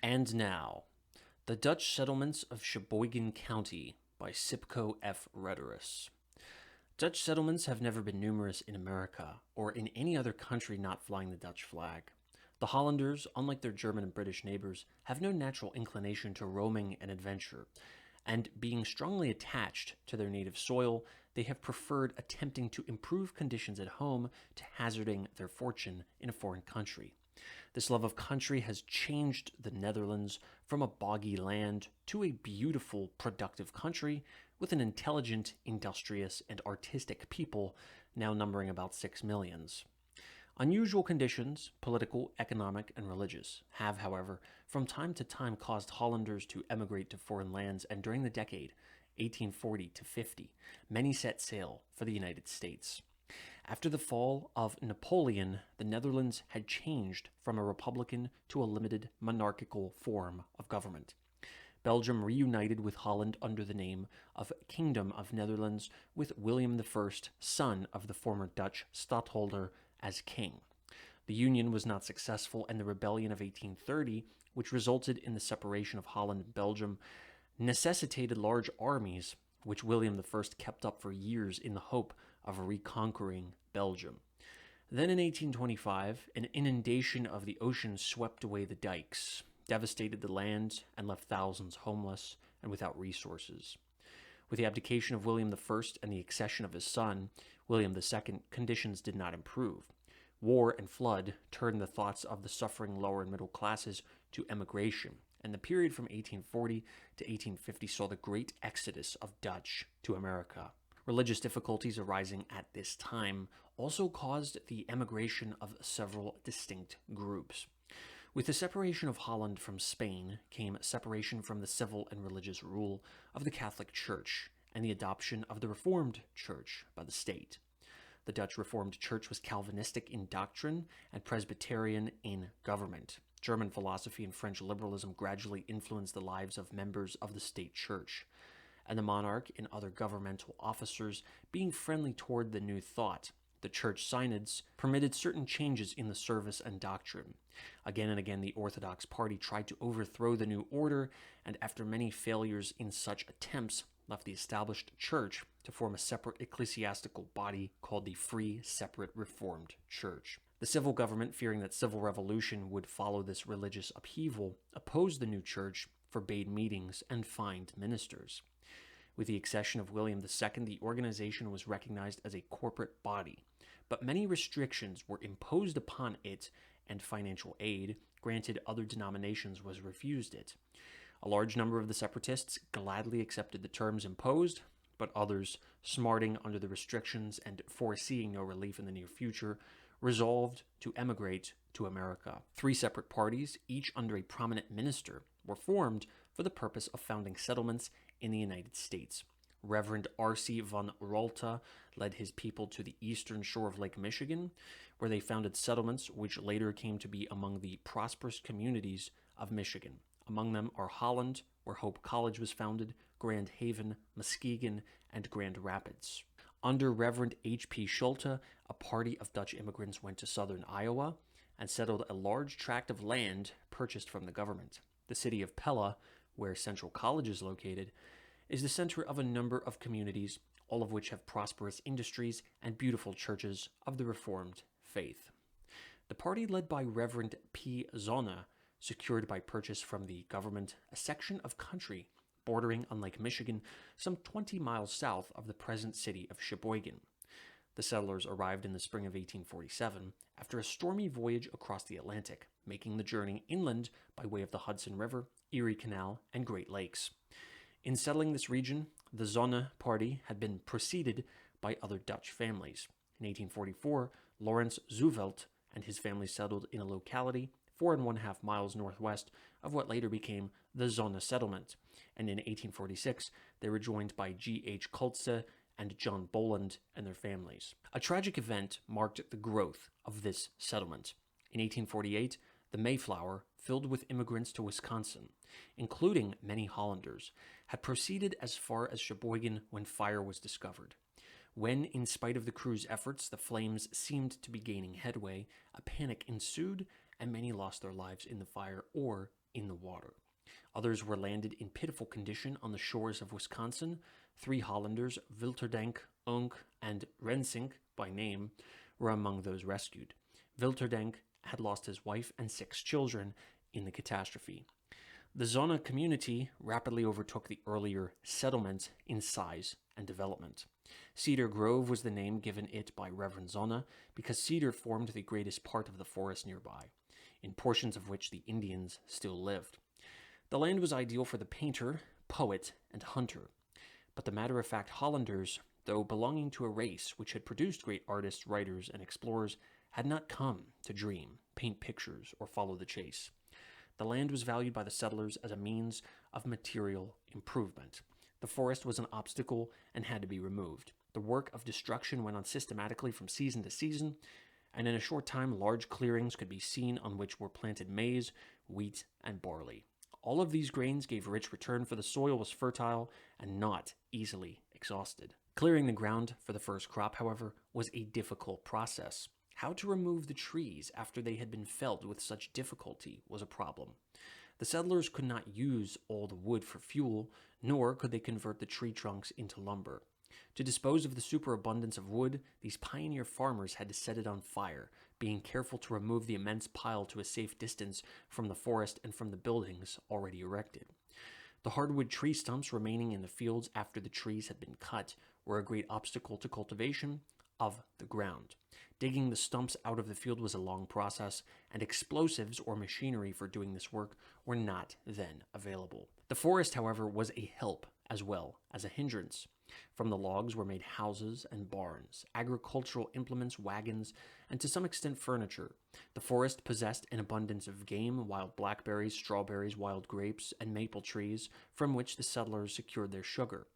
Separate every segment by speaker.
Speaker 1: And now, The Dutch Settlements of Sheboygan County by Sipko F. Rederus. Dutch settlements have never been numerous in America, or in any other country not flying the Dutch flag. The Hollanders, unlike their German and British neighbors, have no natural inclination to roaming and adventure, and being strongly attached to their native soil, they have preferred attempting to improve conditions at home to hazarding their fortune in a foreign country. This love of country has changed the Netherlands from a boggy land to a beautiful, productive country with an intelligent, industrious, and artistic people now numbering about 6 millions. Unusual conditions, political, economic, and religious, have, however, from time to time caused Hollanders to emigrate to foreign lands, and during the decade 1840 to 50, many set sail for the United States. After the fall of Napoleon, the Netherlands had changed from a republican to a limited monarchical form of government. Belgium reunited with Holland under the name of Kingdom of Netherlands, with William I, son of the former Dutch stadtholder, as king. The union was not successful, and the rebellion of 1830, which resulted in the separation of Holland and Belgium, necessitated large armies, which William I kept up for years in the hope of reconquering Belgium. Then in 1825, an inundation of the ocean swept away the dikes, devastated the land, and left thousands homeless and without resources. With the abdication of William I and the accession of his son, William II, conditions did not improve. War and flood turned the thoughts of the suffering lower and middle classes to emigration, and the period from 1840 to 1850 saw the great exodus of Dutch to America. Religious difficulties arising at this time also caused the emigration of several distinct groups. With the separation of Holland from Spain came separation from the civil and religious rule of the Catholic Church and the adoption of the Reformed Church by the state. The Dutch Reformed Church was Calvinistic in doctrine and Presbyterian in government. German philosophy and French liberalism gradually influenced the lives of members of the state church, and the monarch and other governmental officers being friendly toward the new thought. The church synods permitted certain changes in the service and doctrine. Again and again, the Orthodox party tried to overthrow the new order, and after many failures in such attempts, left the established church to form a separate ecclesiastical body called the Free Separate Reformed Church. The civil government, fearing that civil revolution would follow this religious upheaval, opposed the new church, forbade meetings, and fined ministers. With the accession of William II, the organization was recognized as a corporate body, but many restrictions were imposed upon it, and financial aid granted other denominations was refused it. A large number of the separatists gladly accepted the terms imposed, but others, smarting under the restrictions and foreseeing no relief in the near future, resolved to emigrate to America. 3 separate parties, each under a prominent minister, were formed for the purpose of founding settlements in the United States. Reverend R.C. von Ralta led his people to the eastern shore of Lake Michigan, where they founded settlements which later came to be among the prosperous communities of Michigan. Among them are Holland, where Hope College was founded, Grand Haven, Muskegon, and Grand Rapids. Under Reverend H.P. Schulte, a party of Dutch immigrants went to southern Iowa and settled a large tract of land purchased from the government. The city of Pella, where Central College is located, is the center of a number of communities, all of which have prosperous industries and beautiful churches of the Reformed faith. The party led by Reverend P. Zona secured by purchase from the government a section of country bordering on Lake Michigan, some 20 miles south of the present city of Sheboygan. The settlers arrived in the spring of 1847 after a stormy voyage across the Atlantic, making the journey inland by way of the Hudson River, Erie Canal, and Great Lakes. In settling this region, the Zonne party had been preceded by other Dutch families. In 1844, Lawrence Zuvelt and his family settled in a locality 4.5 miles northwest of what later became the Zonne settlement, and in 1846 they were joined by G.H. Kultze and John Boland and their families. A tragic event marked the growth of this settlement. In 1848, the Mayflower, filled with immigrants to Wisconsin, including many Hollanders, had proceeded as far as Sheboygan when fire was discovered. When, in spite of the crew's efforts, the flames seemed to be gaining headway, a panic ensued and many lost their lives in the fire or in the water. Others were landed in pitiful condition on the shores of Wisconsin. 3 Hollanders, Wilterdijk, Unk, and Rensink, by name, were among those rescued. Wilterdijk had lost his wife and 6 children in the catastrophe. The Zona community rapidly overtook the earlier settlement in size and development. Cedar Grove was the name given it by Reverend Zona because cedar formed the greatest part of the forest nearby, in portions of which the Indians still lived. The land was ideal for the painter, poet, and hunter, but the matter-of-fact Hollanders, though belonging to a race which had produced great artists, writers, and explorers, had not come to dream, paint pictures, or follow the chase. The land was valued by the settlers as a means of material improvement. The forest was an obstacle and had to be removed. The work of destruction went on systematically from season to season, and in a short time large clearings could be seen on which were planted maize, wheat, and barley. All of these grains gave rich return, for the soil was fertile and not easily exhausted. Clearing the ground for the first crop, however, was a difficult process. How to remove the trees after they had been felled with such difficulty was a problem. The settlers could not use all the wood for fuel, nor could they convert the tree trunks into lumber. To dispose of the superabundance of wood, these pioneer farmers had to set it on fire, being careful to remove the immense pile to a safe distance from the forest and from the buildings already erected. The hardwood tree stumps remaining in the fields after the trees had been cut were a great obstacle to cultivation of the ground. Digging the stumps out of the field was a long process, and explosives or machinery for doing this work were not then available. The forest, however, was a help as well as a hindrance. From the logs were made houses and barns, agricultural implements, wagons, and to some extent furniture. The forest possessed an abundance of game, wild blackberries, strawberries, wild grapes, and maple trees, from which the settlers secured their sugar.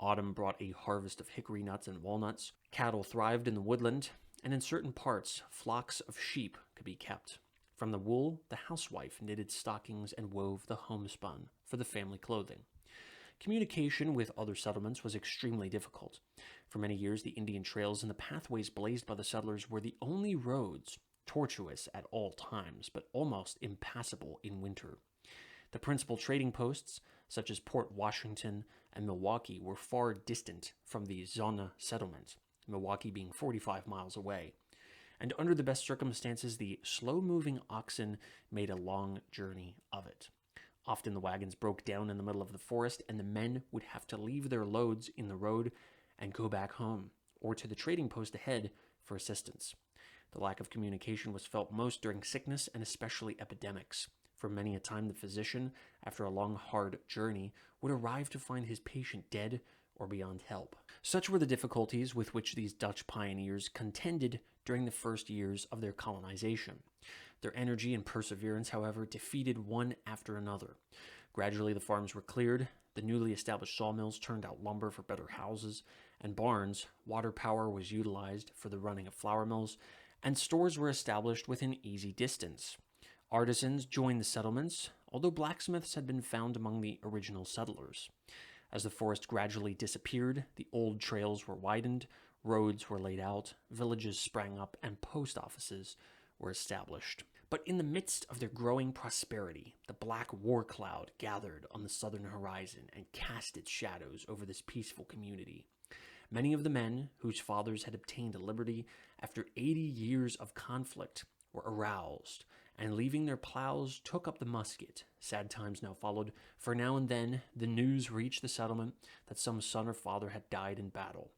Speaker 1: Autumn brought a harvest of hickory nuts and walnuts. Cattle thrived in the woodland, and in certain parts, flocks of sheep could be kept. From the wool, the housewife knitted stockings and wove the homespun for the family clothing. Communication with other settlements was extremely difficult. For many years, the Indian trails and the pathways blazed by the settlers were the only roads, tortuous at all times, but almost impassable in winter. The principal trading posts, such as Port Washington and Milwaukee, were far distant from the Zona settlement, Milwaukee being 45 miles away. And under the best circumstances, the slow-moving oxen made a long journey of it. Often the wagons broke down in the middle of the forest, and the men would have to leave their loads in the road and go back home, or to the trading post ahead for assistance. The lack of communication was felt most during sickness and especially epidemics. For many a time the physician, after a long, hard journey, would arrive to find his patient dead or beyond help. Such were the difficulties with which these Dutch pioneers contended during the first years of their colonization. Their energy and perseverance, however, defeated one after another. Gradually the farms were cleared, the newly established sawmills turned out lumber for better houses and barns, water power was utilized for the running of flour mills, and stores were established within easy distance. Artisans joined the settlements, although blacksmiths had been found among the original settlers. As the forest gradually disappeared, the old trails were widened, roads were laid out, villages sprang up, and post offices were established. But in the midst of their growing prosperity, the black war cloud gathered on the southern horizon and cast its shadows over this peaceful community. Many of the men whose fathers had obtained liberty after 80 years of conflict were aroused, and leaving their plows, took up the musket. Sad times now followed, for now and then the news reached the settlement that some son or father had died in battle.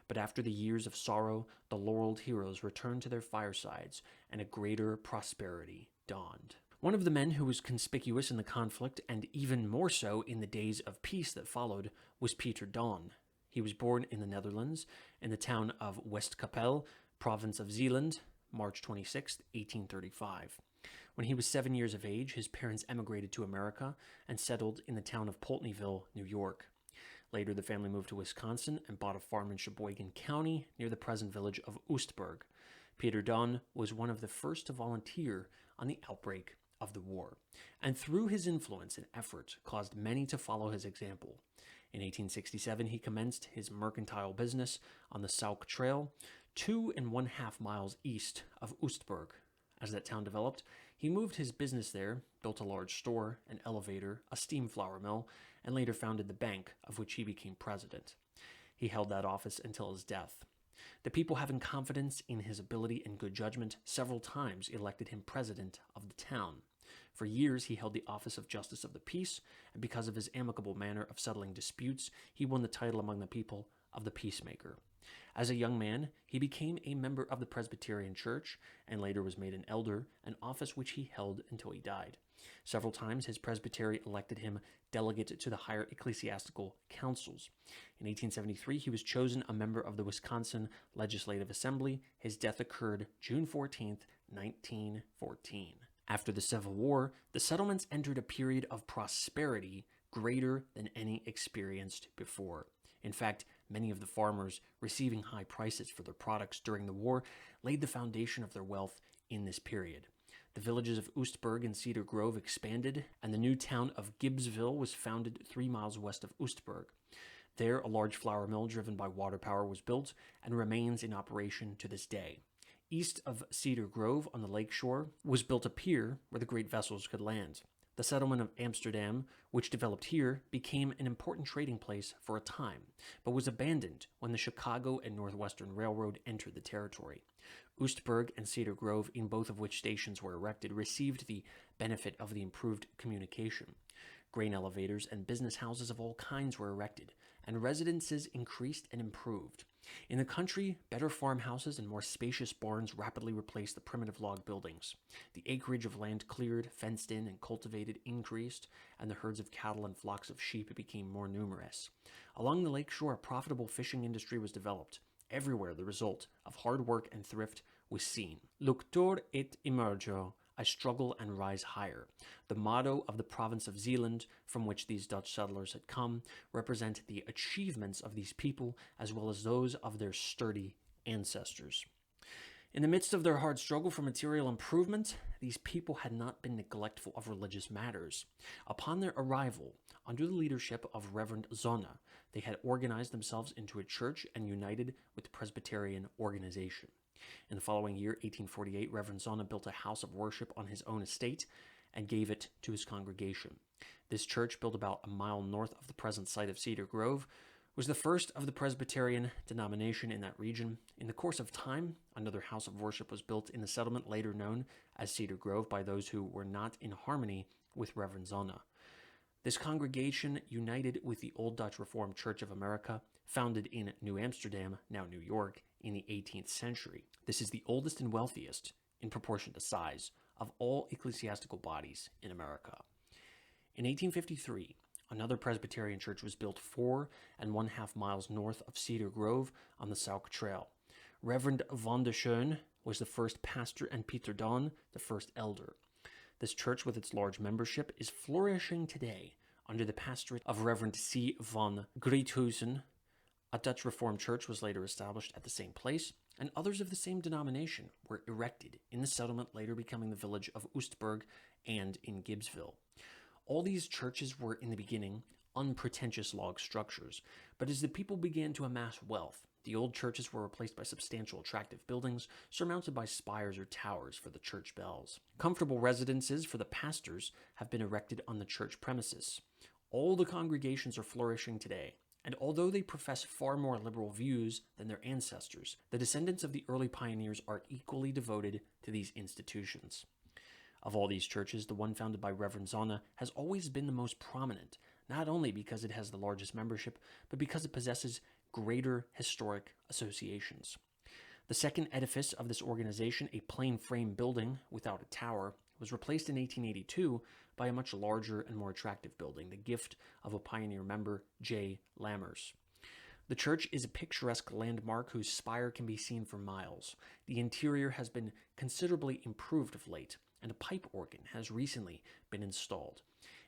Speaker 1: But after the years of sorrow, the laureled heroes returned to their firesides, and a greater prosperity dawned. One of the men who was conspicuous in the conflict, and even more so in the days of peace that followed, was Peter Don. He was born in the Netherlands, in the town of Westkapelle, province of Zeeland, March 26, 1835. When he was 7 years of age, his parents emigrated to America and settled in the town of Pulteneyville, New York. Later, the family moved to Wisconsin and bought a farm in Sheboygan County near the present village of Oostburg. Peter Don was one of the first to volunteer on the outbreak of the war, and through his influence and effort caused many to follow his example. In 1867, he commenced his mercantile business on the Sauk Trail, 2½ miles east of Oostburg. As that town developed, He moved his business there, built a large store, an elevator, a steam flour mill, and later founded the bank, of which he became president. He held that office until his death. The people, having confidence in his ability and good judgment, several times elected him president of the town. For years, he held the office of Justice of the Peace, and because of his amicable manner of settling disputes, he won the title among the people of the Peacemaker. As a young man, he became a member of the Presbyterian Church and later was made an elder, an office which he held until he died. Several times, his presbytery elected him delegate to the higher ecclesiastical councils. In 1873, he was chosen a member of the Wisconsin Legislative Assembly. His death occurred June 14, 1914. After the Civil War, the settlements entered a period of prosperity greater than any experienced before. In fact, many of the farmers receiving high prices for their products during the war laid the foundation of their wealth in this period. The villages of Oostburg and Cedar Grove expanded, and the new town of Gibbsville was founded 3 miles west of Oostburg. There, a large flour mill driven by water power was built and remains in operation to this day. East of Cedar Grove on the lake shore was built a pier where the great vessels could land. The settlement of Amsterdam, which developed here, became an important trading place for a time, but was abandoned when the Chicago and Northwestern Railroad entered the territory. Oostburg and Cedar Grove, in both of which stations were erected, received the benefit of the improved communication. Grain elevators and business houses of all kinds were erected, and residences increased and improved. In the country, better farmhouses and more spacious barns rapidly replaced the primitive log buildings. The acreage of land cleared, fenced in, and cultivated increased, and the herds of cattle and flocks of sheep became more numerous. Along the lake shore, a profitable fishing industry was developed. Everywhere the result of hard work and thrift was seen. Luctor et emergo, I struggle and rise higher. The motto of the province of Zeeland, from which these Dutch settlers had come, represent the achievements of these people as well as those of their sturdy ancestors. In the midst of their hard struggle for material improvement, these people had not been neglectful of religious matters. Upon their arrival, under the leadership of Reverend Zona, they had organized themselves into a church and united with the Presbyterian organization. In the following year, 1848, Reverend Zona built a house of worship on his own estate and gave it to his congregation. This church, built about a mile north of the present site of Cedar Grove, was the first of the Presbyterian denomination in that region. In the course of time, another house of worship was built in the settlement later known as Cedar Grove by those who were not in harmony with Reverend Zona. This congregation united with the Old Dutch Reformed Church of America, founded in New Amsterdam, now New York, in the 18th century. This is the oldest and wealthiest, in proportion to size, of all ecclesiastical bodies in America. In 1853, another Presbyterian church was built 4½ miles north of Cedar Grove on the Sauk Trail. Reverend von der Schoen was the first pastor and Pieter Don the first elder. This church, with its large membership, is flourishing today under the pastorate of Reverend C. von Greethuizen. A Dutch Reformed church was later established at the same place, and others of the same denomination were erected in the settlement later becoming the village of Oostburg and in Gibbsville. All these churches were, in the beginning, unpretentious log structures, but as the people began to amass wealth, the old churches were replaced by substantial attractive buildings surmounted by spires or towers for the church bells. Comfortable residences for the pastors have been erected on the church premises. All the congregations are flourishing today, and although they profess far more liberal views than their ancestors, the descendants of the early pioneers are equally devoted to these institutions. Of all these churches, the one founded by Reverend Zona has always been the most prominent, not only because it has the largest membership, but because it possesses greater historic associations. The second edifice of this organization, a plain frame building without a tower, was replaced in 1882 by a much larger and more attractive building, the gift of a pioneer member, J. Lammers. The church is a picturesque landmark whose spire can be seen for miles. The interior has been considerably improved of late, and a pipe organ has recently been installed.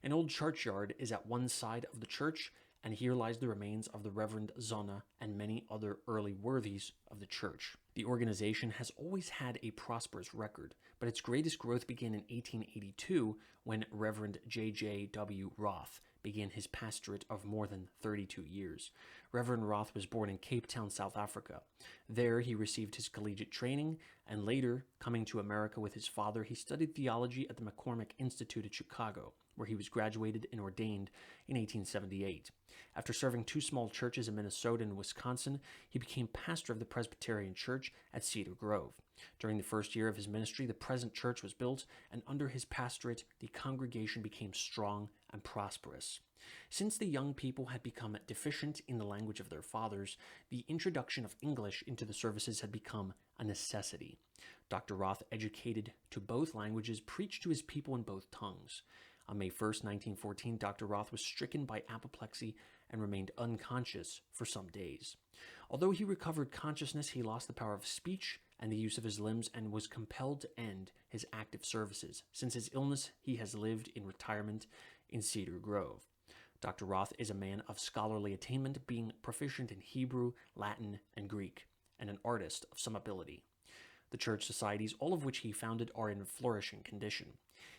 Speaker 1: An old churchyard is at one side of the church, and here lies the remains of the Reverend Zona and many other early worthies of the church. The organization has always had a prosperous record, but its greatest growth began in 1882 when Reverend J.J.W. Roth began his pastorate of more than 32 years. Reverend Roth was born in Cape Town, South Africa. There he received his collegiate training, and later, coming to America with his father, he studied theology at the McCormick Institute at Chicago, where he was graduated and ordained in 1878. After serving two small churches in Minnesota and Wisconsin, he became pastor of the Presbyterian Church at Cedar Grove. During the first year of his ministry, the present church was built, and under his pastorate, the congregation became strong and prosperous. Since the young people had become deficient in the language of their fathers, the introduction of English into the services had become a necessity. Dr. Roth, educated to both languages, preached to his people in both tongues. On May 1st, 1914, Dr. Roth was stricken by apoplexy and remained unconscious for some days. Although he recovered consciousness, he lost the power of speech and the use of his limbs and was compelled to end his active services. Since his illness, he has lived in retirement in Cedar Grove. Dr. Roth is a man of scholarly attainment, being proficient in Hebrew, Latin, and Greek, and an artist of some ability. The church societies, all of which he founded, are in flourishing condition.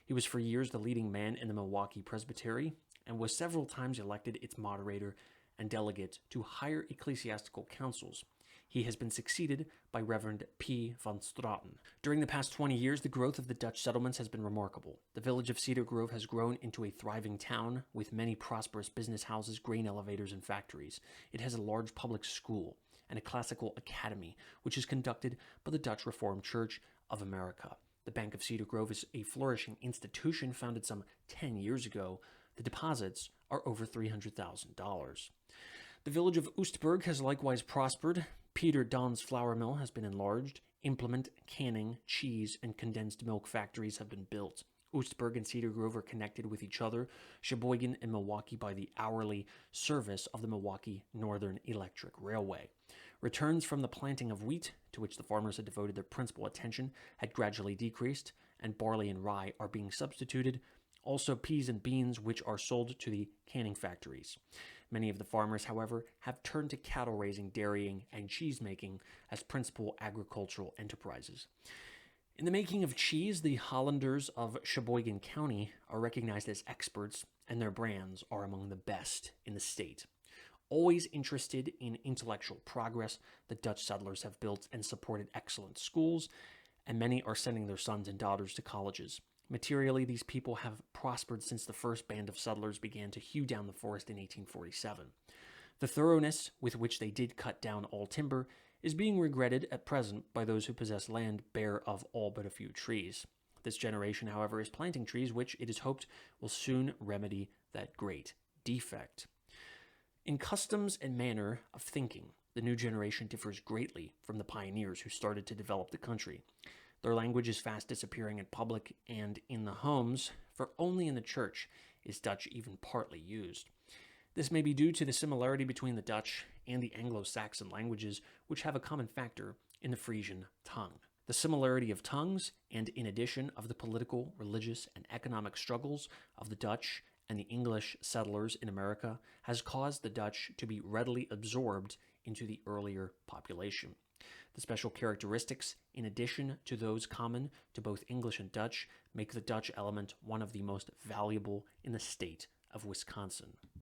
Speaker 1: He was for years the leading man in the Milwaukee Presbytery and was several times elected its moderator and delegate to higher ecclesiastical councils. He has been succeeded by Reverend P. van Straten. During the past 20 years, the growth of the Dutch settlements has been remarkable. The village of Cedar Grove has grown into a thriving town with many prosperous business houses, grain elevators, and factories. It has a large public school and a classical academy, which is conducted by the Dutch Reformed Church of America. The Bank of Cedar Grove is a flourishing institution founded some 10 years ago. The deposits are over $300,000. The village of Oostburg has likewise prospered. Peter Don's flour mill has been enlarged. Implement, canning, cheese, and condensed milk factories have been built. Oostburg and Cedar Grove are connected with each other, Sheboygan and Milwaukee, by the hourly service of the Milwaukee Northern Electric Railway. Returns from the planting of wheat, to which the farmers had devoted their principal attention, had gradually decreased, and barley and rye are being substituted. Also peas and beans, which are sold to the canning factories. Many of the farmers, however, have turned to cattle raising, dairying, and cheese making as principal agricultural enterprises. In the making of cheese, the Hollanders of Sheboygan County are recognized as experts, and their brands are among the best in the state. Always interested in intellectual progress, the Dutch settlers have built and supported excellent schools, and many are sending their sons and daughters to colleges. Materially, these people have prospered since the first band of settlers began to hew down the forest in 1847. The thoroughness with which they did cut down all timber is being regretted at present by those who possess land bare of all but a few trees. This generation, however, is planting trees which, it is hoped, will soon remedy that great defect. In customs and manner of thinking, the new generation differs greatly from the pioneers who started to develop the country. Their language is fast disappearing in public and in the homes, for only in the church is Dutch even partly used. This may be due to the similarity between the Dutch and the Anglo-Saxon languages, which have a common factor in the Frisian tongue. The similarity of tongues, and in addition of the political, religious, and economic struggles of the Dutch and the English settlers in America, has caused the Dutch to be readily absorbed into the earlier population. The special characteristics, in addition to those common to both English and Dutch, make the Dutch element one of the most valuable in the state of Wisconsin.